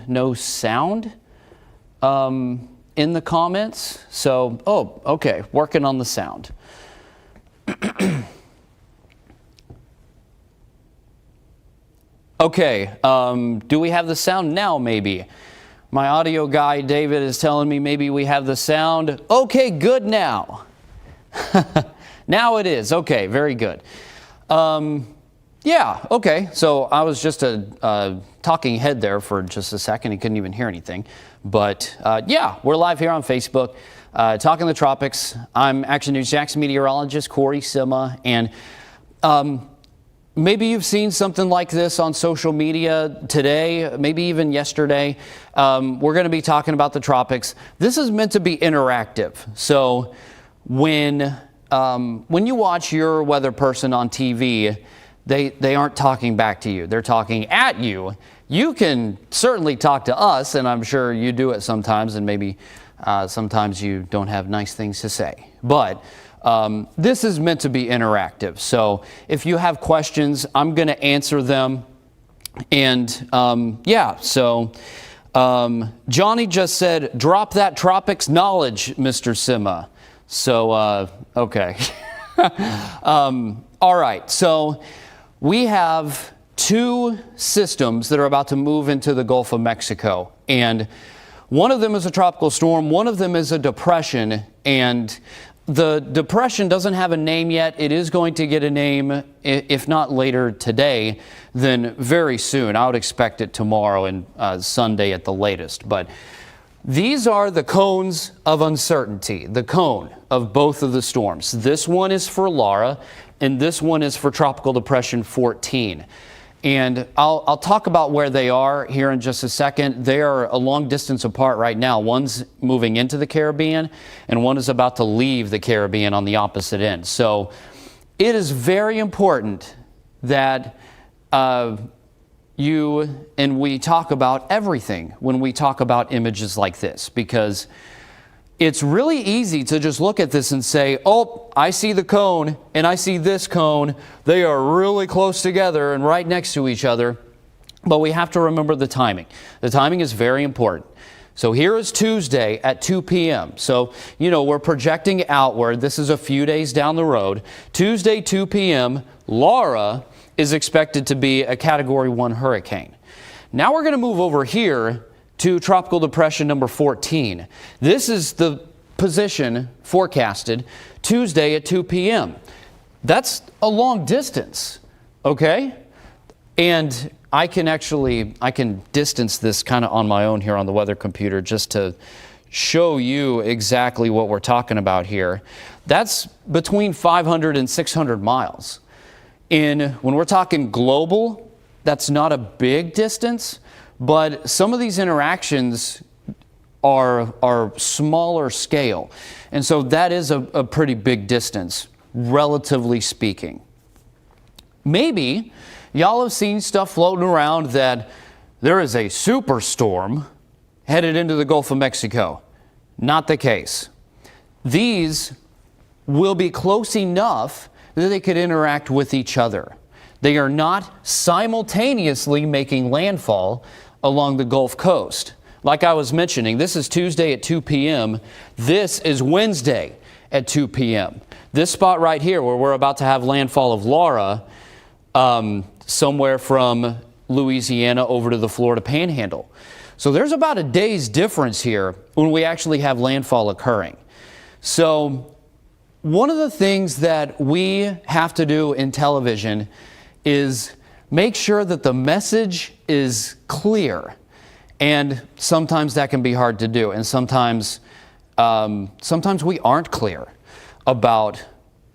no sound in the comments. So, oh, okay, working on the sound. Okay, do we have the sound now maybe? My audio guy, David, is telling me maybe we have the sound. Okay, good now. Now it is. Okay, very good. Yeah, okay. So I was just a talking head there for just a second. He couldn't even hear anything. But yeah, we're live here on Facebook, talking the tropics. I'm Action News Jack's meteorologist, Corey Sima, and maybe you've seen something like this on social media today, maybe even yesterday. We're going to be talking about the tropics. This is meant to be interactive. So when you watch your weather person on TV, they aren't talking back to you. They're talking at you. You can certainly talk to us, and I'm sure you do it sometimes, and maybe sometimes you don't have nice things to say. But this is meant to be interactive. So if you have questions, I'm going to answer them. And yeah, so Johnny just said, drop that tropics knowledge, Mr. Sima. So, okay. All right. So we have two systems that are about to move into the Gulf of Mexico. And one of them is a tropical storm. One of them is a depression. And the depression doesn't have a name yet. It is going to get a name, if not later today, then very soon. I would expect it tomorrow and Sunday at the latest. But these are the cones of uncertainty, the cone of both of the storms. This one is for Laura, and this one is for Tropical Depression 14. And I'll talk about where they are here in just a second. They are a long distance apart right now. One's moving into the Caribbean, and one is about to leave the Caribbean on the opposite end. So it is very important that you and we talk about everything when we talk about images like this, because it's really easy to just look at this and say, oh, I see the cone and I see this cone. They are really close together and right next to each other. But we have to remember the timing. The timing is very important. So here is Tuesday at 2 p.m. So, you know, we're projecting outward. This is a few days down the road. Tuesday, 2 p.m., Laura is expected to be a Category 1 hurricane. Now we're going to move over here to Tropical Depression number 14. This is the position forecasted Tuesday at 2 p.m. That's a long distance, okay? And I can distance this kind of on my own here on the weather computer just to show you exactly what we're talking about here. That's between 500 and 600 miles. When we're talking global, that's not a big distance, but some of these interactions are smaller scale. And so that is a pretty big distance, relatively speaking. Maybe y'all have seen stuff floating around that there is a superstorm headed into the Gulf of Mexico. Not the case. These will be close enough that they could interact with each other. They are not simultaneously making landfall along the Gulf Coast. Like I was mentioning, this is Tuesday at 2 p.m. This is Wednesday at 2 p.m. This spot right here where we're about to have landfall of Laura, somewhere from Louisiana over to the Florida Panhandle. So there's about a day's difference here when we actually have landfall occurring. So one of the things that we have to do in television is make sure that the message is clear. And sometimes that can be hard to do. And sometimes we aren't clear about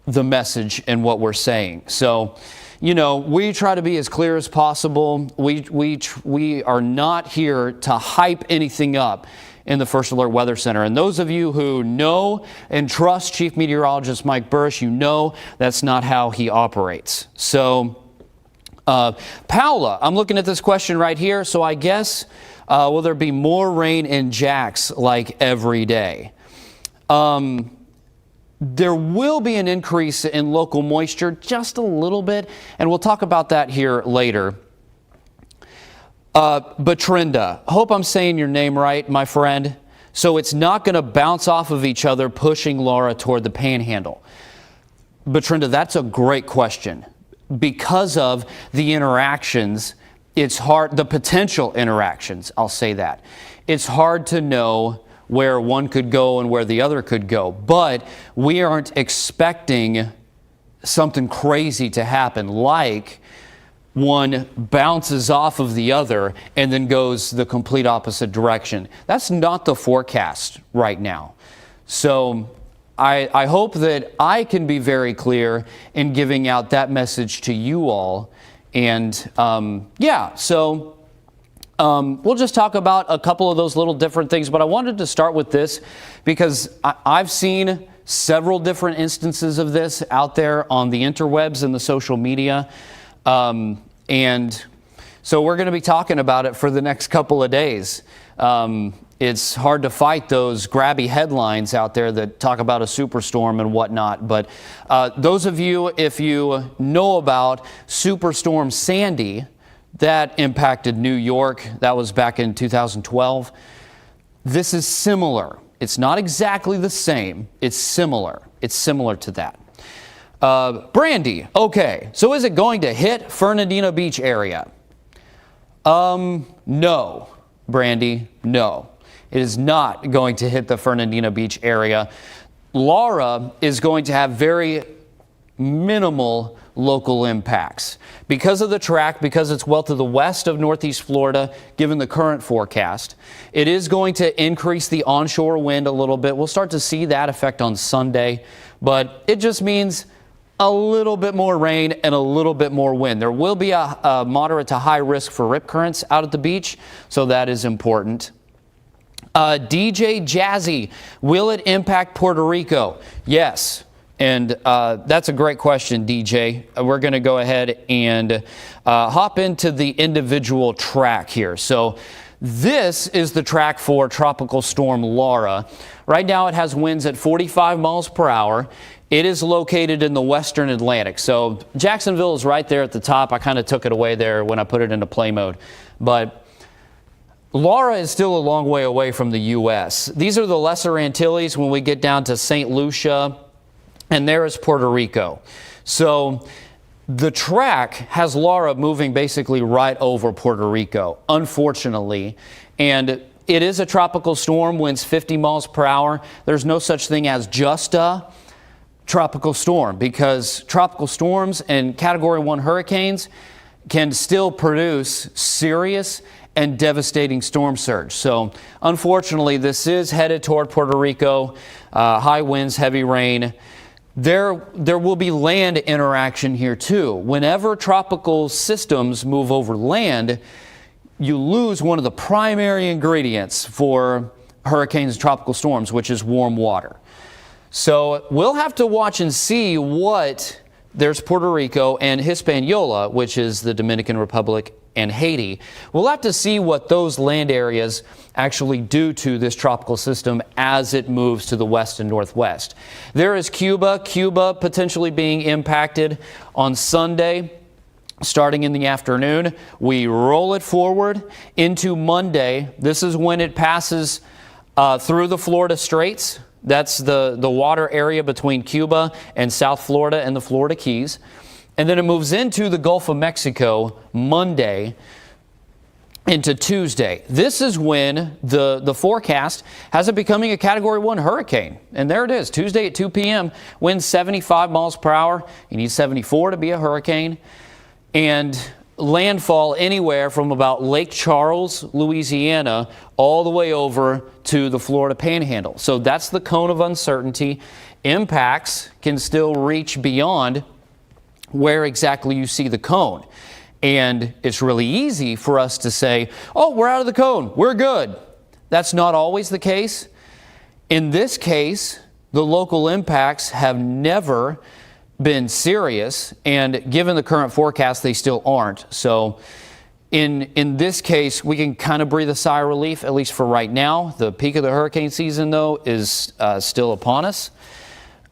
the message and what we're saying. So, you know, we try to be as clear as possible. We are not here to hype anything up in the First Alert Weather Center. And those of you who know and trust Chief Meteorologist Mike Burrish, you know that's not how he operates. So, Paula, I'm looking at this question right here. So I guess, will there be more rain in Jax like every day? There will be an increase in local moisture, just a little bit, and we'll talk about that here later. Bertranda. Hope I'm saying your name right, my friend. So it's not going to bounce off of each other, pushing Laura toward the panhandle. Bertranda, that's a great question. Because of the interactions, it's hard, the potential interactions, I'll say that. It's hard to know where one could go and where the other could go. But we aren't expecting something crazy to happen, like one bounces off of the other and then goes the complete opposite direction. That's not the forecast right now. So I hope that I can be very clear in giving out that message to you all. And so we'll just talk about a couple of those little different things. But I wanted to start with this because I've seen several different instances of this out there on the interwebs and the social media. And so we're going to be talking about it for the next couple of days. It's hard to fight those grabby headlines out there that talk about a superstorm and whatnot. But those of you, if you know about Superstorm Sandy, that impacted New York. That was back in 2012. This is similar. It's not exactly the same. It's similar. It's similar to that. Brandy, okay, so is it going to hit Fernandina Beach area? No, Brandy, no. It is not going to hit the Fernandina Beach area. Laura is going to have very minimal local impacts. Because of the track, because it's well to the west of Northeast Florida, given the current forecast, it is going to increase the onshore wind a little bit. We'll start to see that effect on Sunday, but it just means a little bit more rain and a little bit more wind. There will be a moderate to high risk for rip currents out at the beach, so that is important. DJ Jazzy, will it impact Puerto Rico? Yes, and that's a great question, DJ. We're going to go ahead and hop into the individual track here. So this is the track for Tropical Storm Laura. Right now it has winds at 45 miles per hour. It is located in the western Atlantic. So Jacksonville is right there at the top. I kind of took it away there when I put it into play mode. But Laura is still a long way away from the U.S. These are the Lesser Antilles when we get down to St. Lucia, and there is Puerto Rico. So the track has Laura moving basically right over Puerto Rico, unfortunately. And it is a tropical storm, winds 50 miles per hour. There's no such thing as just a tropical storm, because tropical storms and Category 1 hurricanes can still produce serious and devastating storm surge. So unfortunately, this is headed toward Puerto Rico. High winds, heavy rain. There will be land interaction here too. Whenever tropical systems move over land, you lose one of the primary ingredients for hurricanes and tropical storms, which is warm water. So we'll have to watch and see what, there's Puerto Rico and Hispaniola, which is the Dominican Republic and Haiti. We'll have to see what those land areas actually do to this tropical system as it moves to the west and northwest. There is Cuba potentially being impacted on Sunday. Starting in the afternoon, we roll it forward into Monday. This is when it passes through the Florida Straits. That's the water area between Cuba and South Florida and the Florida Keys. And then it moves into the Gulf of Mexico Monday into Tuesday. This is when the forecast has it becoming a Category 1 hurricane. And there it is, Tuesday at 2 p.m., winds 75 miles per hour. You need 74 to be a hurricane. And landfall anywhere from about Lake Charles, Louisiana, all the way over to the Florida Panhandle. So that's the cone of uncertainty. Impacts can still reach beyond where exactly you see the cone. And it's really easy for us to say, oh, we're out of the cone, we're good. That's not always the case. In this case, the local impacts have never been serious, and given the current forecast, they still aren't. So in this case, we can kind of breathe a sigh of relief, at least for right now. The peak of the hurricane season, though, is still upon us.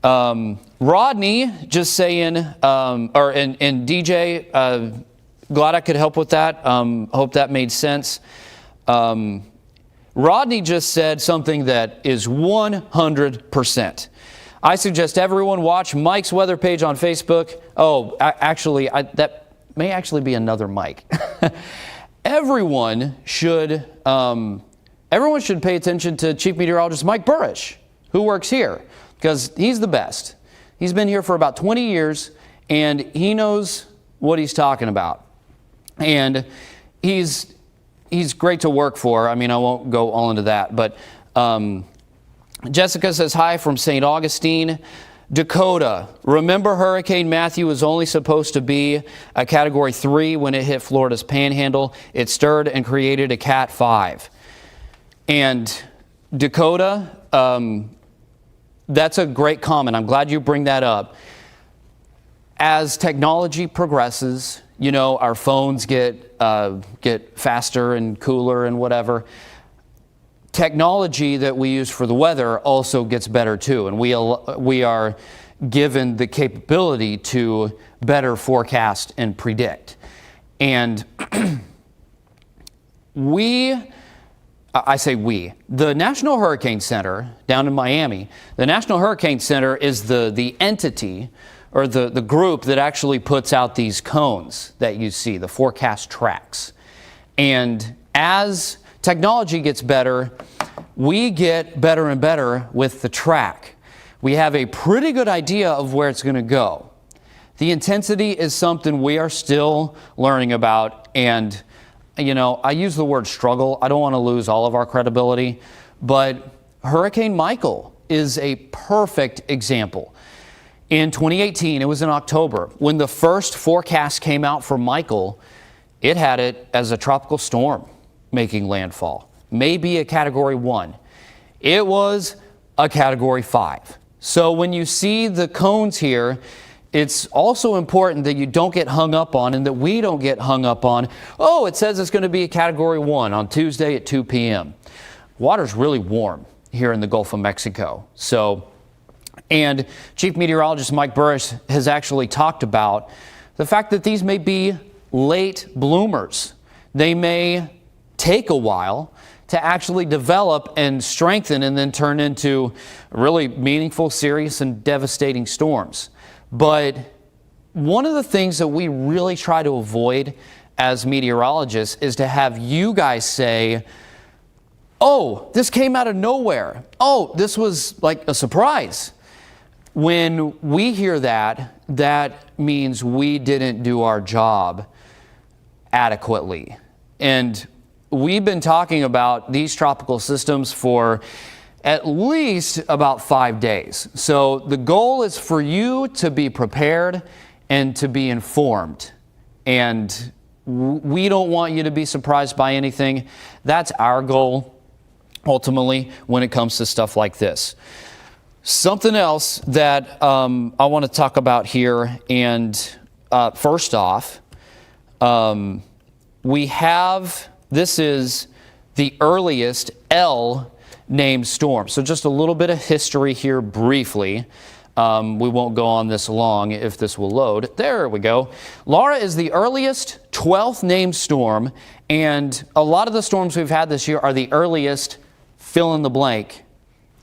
Rodney just saying, and DJ, Glad I could help with that. Hope that made sense. Rodney just said something that is 100%. I suggest everyone watch Mike's weather page on Facebook. Oh, actually, that may actually be another Mike. Everyone should pay attention to Chief Meteorologist Mike Burrish, who works here, because he's the best. He's been here for about 20 years, and he knows what he's talking about. And he's great to work for. I mean, I won't go all into that, but Jessica says hi from St. Augustine. Dakota, remember Hurricane Matthew was only supposed to be a Category 3 when it hit Florida's Panhandle. It stirred and created a Cat 5. And Dakota, that's a great comment. I'm glad you bring that up. As technology progresses, you know, our phones get faster and cooler and whatever. Technology that we use for the weather also gets better too, and we are given the capability to better forecast and predict. And the National Hurricane Center down in Miami, the National Hurricane Center is the entity or the group that actually puts out these cones that you see, the forecast tracks. And as technology gets better, we get better and better with the track. We have a pretty good idea of where it's going to go. The intensity is something we are still learning about, and you know, I use the word struggle. I don't want to lose all of our credibility, but Hurricane Michael is a perfect example. In 2018, it was in October, when the first forecast came out for Michael, it had it as a tropical storm making landfall, maybe a Category 1. It was a Category 5. So when you see the cones here, it's also important that you don't get hung up on, and that we don't get hung up on, oh, it says it's going to be a Category 1 on Tuesday at 2 p.m. Water's really warm here in the Gulf of Mexico. And Chief Meteorologist Mike Burrish has actually talked about the fact that these may be late bloomers. They may take a while to actually develop and strengthen and then turn into really meaningful, serious, and devastating storms. But one of the things that we really try to avoid as meteorologists is to have you guys say, oh, this came out of nowhere. Oh, this was like a surprise. When we hear that, that means we didn't do our job adequately. And we've been talking about these tropical systems for at least about 5 days. So the goal is for you to be prepared and to be informed. And we don't want you to be surprised by anything. That's our goal, ultimately, when it comes to stuff like this. Something else that I want to talk about here, and first off, this is the earliest L named storm. So just a little bit of history here briefly. We won't go on this long if this will load. There we go. Laura is the earliest 12th named storm, and a lot of the storms we've had this year are the earliest fill in the blank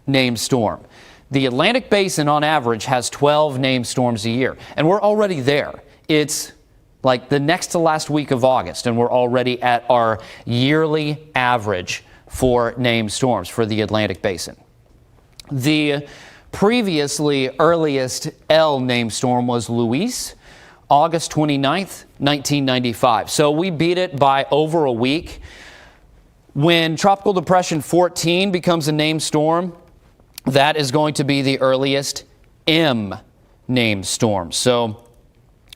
named storm. The Atlantic Basin on average has 12 named storms a year, and we're already there. It's like the next to last week of August, and we're already at our yearly average for named storms for the Atlantic Basin. The previously earliest L named storm was Luis, August 29th, 1995. So we beat it by over a week. When Tropical Depression 14 becomes a named storm, that is going to be the earliest M named storm. So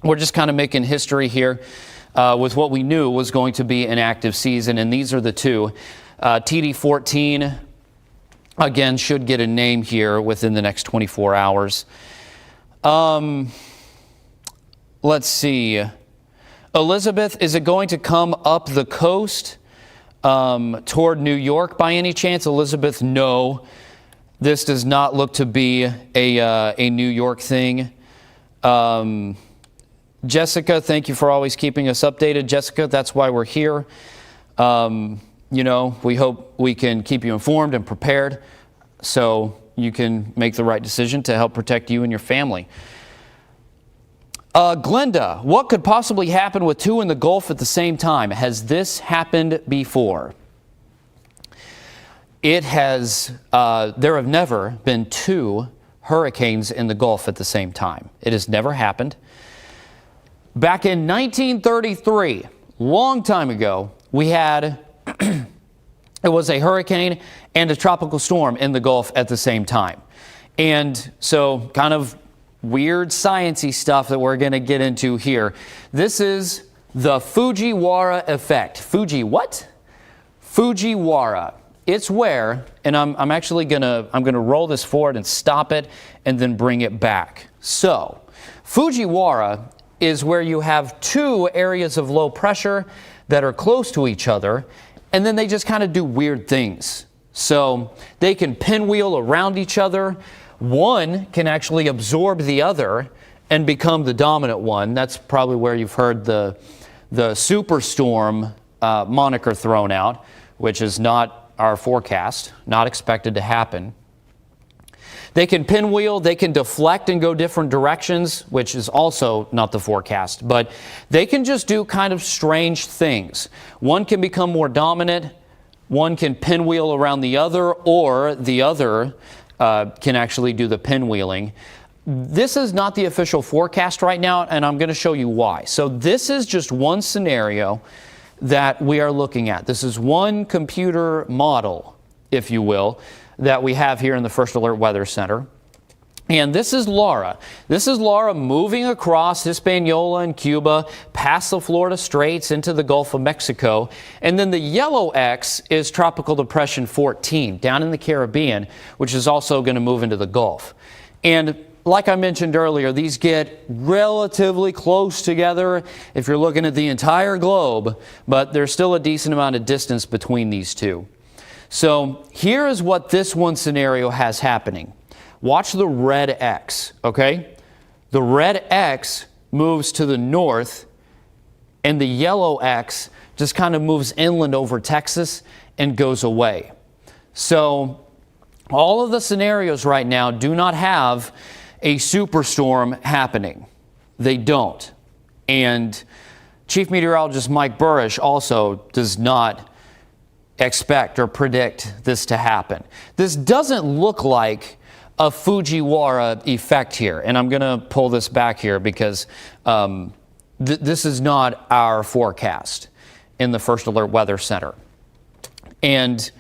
we're just kind of making history here with what we knew was going to be an active season, and these are the two. TD14, again, should get a name here within the next 24 hours. Let's see. Elizabeth, is it going to come up the coast toward New York by any chance? Elizabeth, no. This does not look to be a New York thing. Jessica, thank you for always keeping us updated. Jessica, that's why we're here. You know, we hope we can keep you informed and prepared so you can make the right decision to help protect you and your family. Glenda, what could possibly happen with two in the Gulf at the same time? Has this happened before? It has, there have never been two hurricanes in the Gulf at the same time. It has never happened. Back in 1933, long time ago, we had, it was a hurricane and a tropical storm in the Gulf at the same time. And so kind of weird sciencey stuff that we're going to get into here. This is the Fujiwara effect. Fuji what? Fujiwara. It's where, and I'm actually going to roll this forward and stop it and then bring it back. So, Fujiwara is where you have two areas of low pressure that are close to each other, and then they just kind of do weird things. So they can pinwheel around each other. One can actually absorb the other and become the dominant one. That's probably where you've heard the superstorm moniker thrown out, which is not our forecast, not expected to happen. They can pinwheel, they can deflect and go different directions, which is also not the forecast, but they can just do kind of strange things. One can become more dominant, one can pinwheel around the other, or the other can actually do the pinwheeling. This is not the official forecast right now, and I'm going to show you why. So this is just one scenario that we are looking at. This is one computer model, if you will, that we have here in the First Alert Weather Center. And this is Laura. This is Laura moving across Hispaniola and Cuba, past the Florida Straits into the Gulf of Mexico. And then the yellow X is Tropical Depression 14 down in the Caribbean, which is also going to move into the Gulf. And like I mentioned earlier, these get relatively close together if you're looking at the entire globe, but there's still a decent amount of distance between these two. So here is what this one scenario has happening. Watch the red X, okay? The red X moves to the north, and the yellow X just kind of moves inland over Texas and goes away. So all of the scenarios right now do not have a superstorm happening. They don't. And Chief Meteorologist Mike Burrish also does not expect or predict this to happen. This doesn't look like a Fujiwara effect here. And I'm going to pull this back here because this is not our forecast in the First Alert Weather Center. And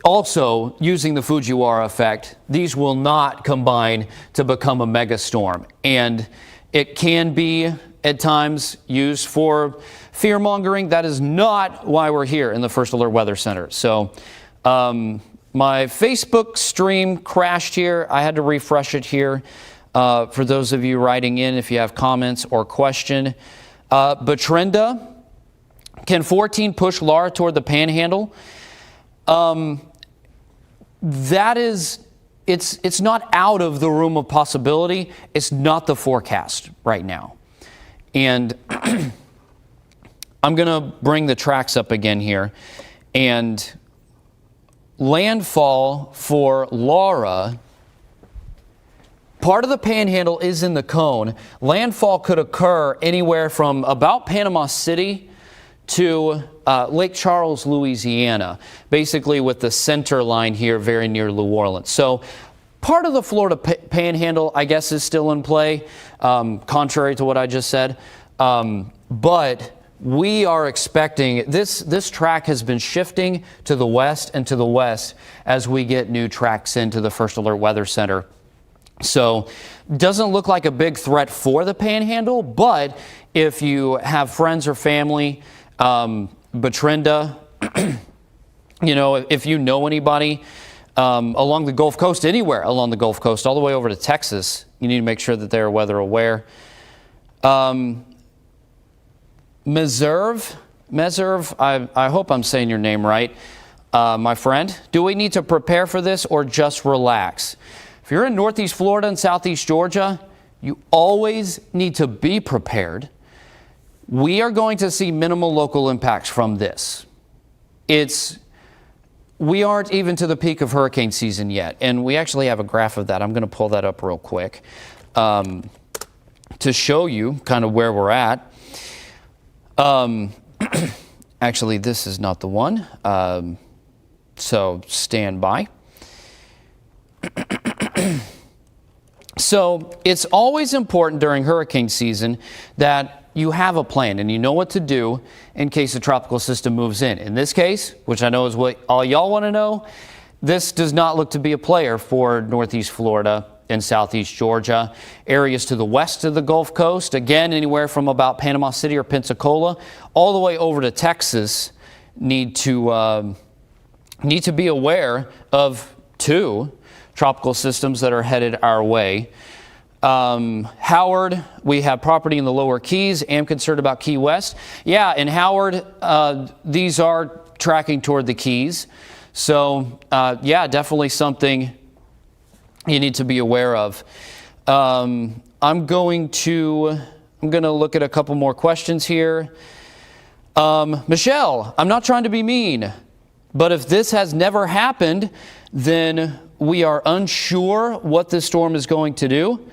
also, using the Fujiwara effect, these will not combine to become a megastorm. And it can be at times used for fear-mongering. That is not why we're here in the First Alert Weather Center. So my Facebook stream crashed here. I had to refresh it here. For those of you writing in, if you have comments or question. Bertrenda, can 14 push Laura toward the panhandle? That is, it's not out of the realm of possibility. It's not the forecast right now. And I'm going to bring the tracks up again here. And landfall for Laura, part of the panhandle is in the cone. Landfall could occur anywhere from about Panama City to Lake Charles, Louisiana, basically with the center line here very near New Orleans. So part of the Florida panhandle, I guess, is still in play, contrary to what I just said. But we are expecting, this track has been shifting to the west and to the west as we get new tracks into the First Alert Weather Center. So doesn't look like a big threat for the panhandle, but if you have friends or family, Bertrenda, you know, if you know anybody along the Gulf Coast, anywhere along the Gulf Coast, all the way over to Texas, you need to make sure that they're weather aware. Meserve, I hope I'm saying your name right, my friend. Do we need to prepare for this or just relax? If you're in Northeast Florida and Southeast Georgia, You always need to be prepared. We are going to see minimal local impacts from this. We aren't even to the peak of hurricane season yet, and we actually have a graph of that. I'm going to pull that up real quick to show you kind of where we're at. Actually, this is not the one, so stand by. So it's always important during hurricane season that you have a plan and you know what to do in case a tropical system moves in. In this case, which I know is what all y'all want to know, this does not look to be a player for Northeast Florida and Southeast Georgia. Areas to the west of the Gulf Coast, again, anywhere from about Panama City or Pensacola, all the way over to Texas, need to be aware of two tropical systems that are headed our way. Howard, we have property in the lower Keys. Am concerned about Key West. Yeah, in Howard, these are tracking toward the Keys. So, yeah, definitely something you need to be aware of. I'm going to look at a couple more questions here. Michelle, I'm not trying to be mean, but if this has never happened, then we are unsure what this storm is going to do.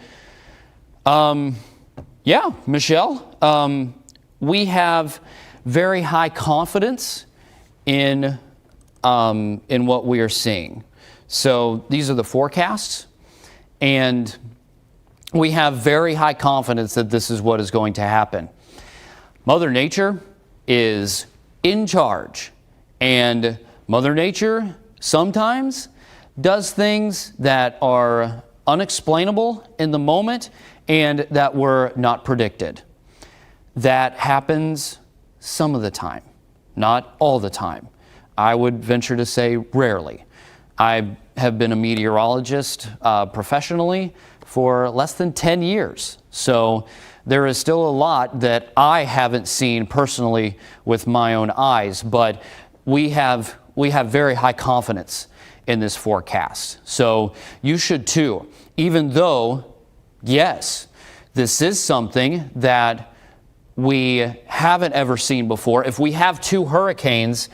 Yeah, Michelle, we have very high confidence in what we are seeing. So these are the forecasts, and we have very high confidence that this is what is going to happen. Mother Nature is in charge, and Mother Nature sometimes does things that are unexplainable in the moment and that were not predicted. That happens some of the time, not all the time. I would venture to say rarely. I have been a meteorologist professionally for less than 10 years. So there is still a lot that I haven't seen personally with my own eyes, but we have very high confidence in this forecast. So you should too, even though, yes, this is something that we haven't ever seen before. If we have two hurricanes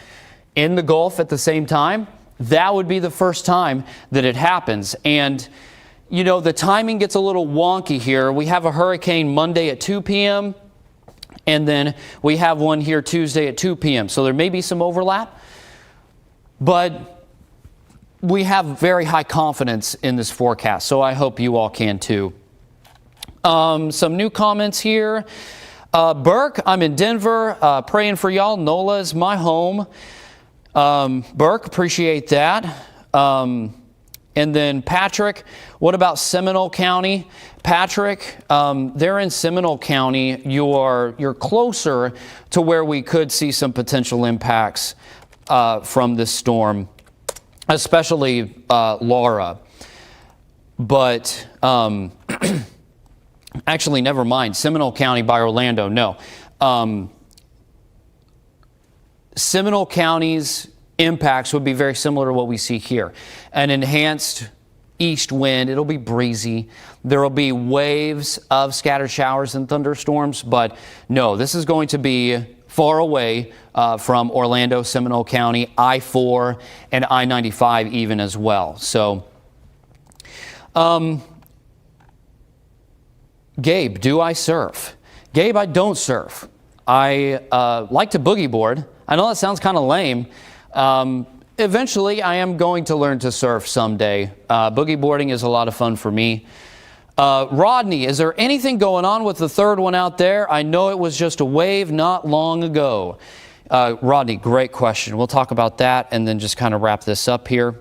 in the Gulf at the same time, that would be the first time that it happens. And, you know, the timing gets a little wonky here. We have a hurricane Monday at 2 p.m., and then we have one here Tuesday at 2 p.m. So there may be some overlap, but we have very high confidence in this forecast, so I hope you all can too. Some new comments here. Burke, I'm in Denver, praying for y'all. NOLA is my home. Burke, appreciate that. And then Patrick, what about Seminole County? Patrick, they're in Seminole County. You're closer to where we could see some potential impacts from this storm, especially Laura. But actually, never mind. Seminole County by Orlando, no. Seminole County's impacts would be very similar to what we see here. An enhanced east wind. It'll be breezy. There will be waves of scattered showers and thunderstorms, but no, this is going to be far away from Orlando, Seminole County, I-4, and I-95 even as well. So, Gabe, do I surf? Gabe, I don't surf. I like to boogie board. I know that sounds kind of lame. Eventually, I am going to learn to surf someday. Boogie boarding is a lot of fun for me. Rodney, is there anything going on with the third one out there? I know it was just a wave not long ago. Rodney, great question. We'll talk about that and then just kind of wrap this up here.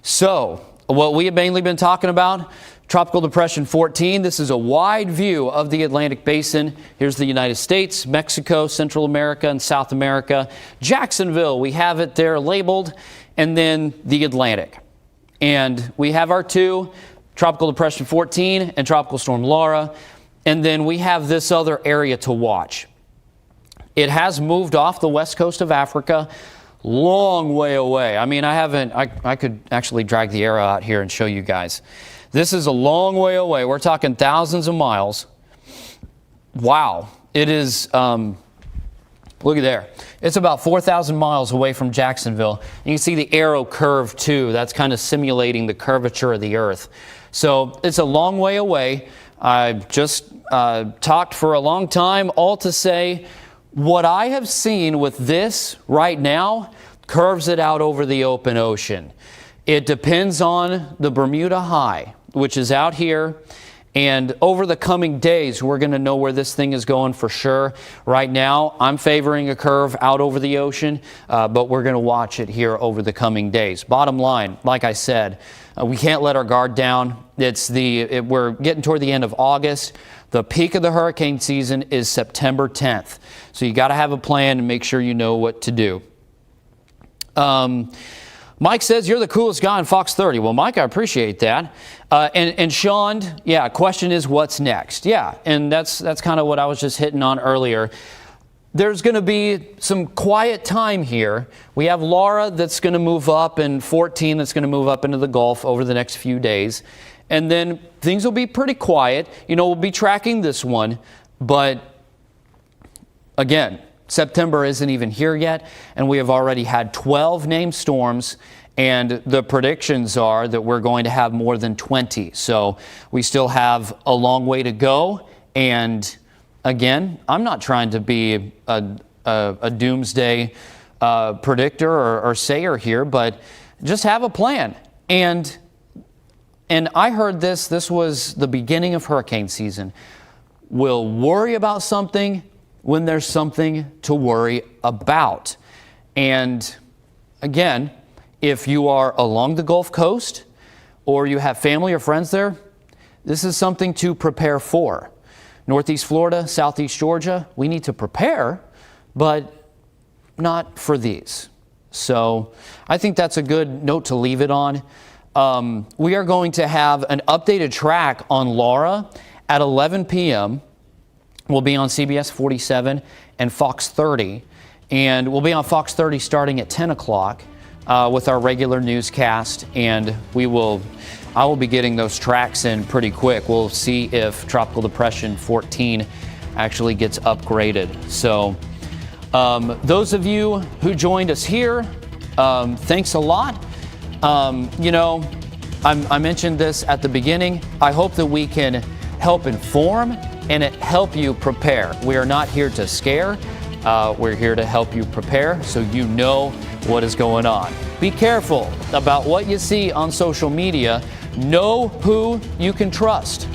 So, what we have mainly been talking about, Tropical Depression 14. This is a wide view of the Atlantic Basin. Here's the United States, Mexico, Central America, and South America. Jacksonville, we have it there labeled, and then the Atlantic. And we have our two, Tropical Depression 14 and Tropical Storm Laura, and then we have this other area to watch. It has moved off the west coast of Africa, long way away. I mean, I could actually drag the arrow out here and show you guys. This is a long way away. We're talking thousands of miles. Wow. It is, look at there. It's about 4,000 miles away from Jacksonville. You can see the arrow curve too. That's kind of simulating the curvature of the Earth. So it's a long way away. I've just talked for a long time, all to say what I have seen with this right now curves it out over the open ocean. It depends on the Bermuda High, which is out here. And over the coming days, we're going to know where this thing is going for sure. Right now, I'm favoring a curve out over the ocean, but we're going to watch it here over the coming days. Bottom line, like I said, we can't let our guard down. We're getting toward the end of August. The peak of the hurricane season is September 10th. So you got to have a plan and make sure you know what to do. Mike says, you're the coolest guy on Fox 30. Well, Mike, I appreciate that. And Sean, yeah, question is, what's next? Yeah, and that's kind of what I was just hitting on earlier. There's going to be some quiet time here. We have Laura that's going to move up, and 14 that's going to move up into the Gulf over the next few days. And then things will be pretty quiet. You know, we'll be tracking this one, but again, September isn't even here yet, and we have already had 12 named storms, and the predictions are that we're going to have more than 20. So we still have a long way to go, and again, I'm not trying to be a doomsday predictor or sayer here, but just have a plan. And I heard this was the beginning of hurricane season. We'll worry about something when there's something to worry about. And again, if you are along the Gulf Coast or you have family or friends there, this is something to prepare for. Northeast Florida, Southeast Georgia, we need to prepare, but not for these. So I think that's a good note to leave it on. We are going to have an updated track on Laura at 11 p.m. We'll be on CBS 47 and Fox 30, and we'll be on Fox 30 starting at 10 o'clock with our regular newscast, and I will be getting those tracks in pretty quick. We'll see if Tropical Depression 14 actually gets upgraded. So those of you who joined us here, thanks a lot. You know, I mentioned this at the beginning. I hope that we can help inform and help you prepare. We are not here to scare. We're here to help you prepare so you know what is going on. Be careful about what you see on social media. Know who you can trust.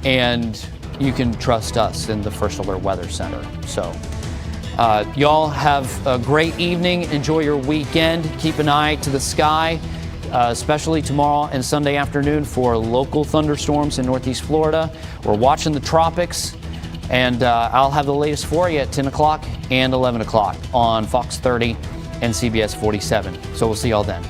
And you can trust us in the First Alert Weather Center. So y'all have a great evening. Enjoy your weekend. Keep an eye to the sky, especially tomorrow and Sunday afternoon for local thunderstorms in Northeast Florida. We're watching the tropics, and I'll have the latest for you at 10 o'clock and 11 o'clock on Fox 30 and CBS 47. So we'll see y'all then.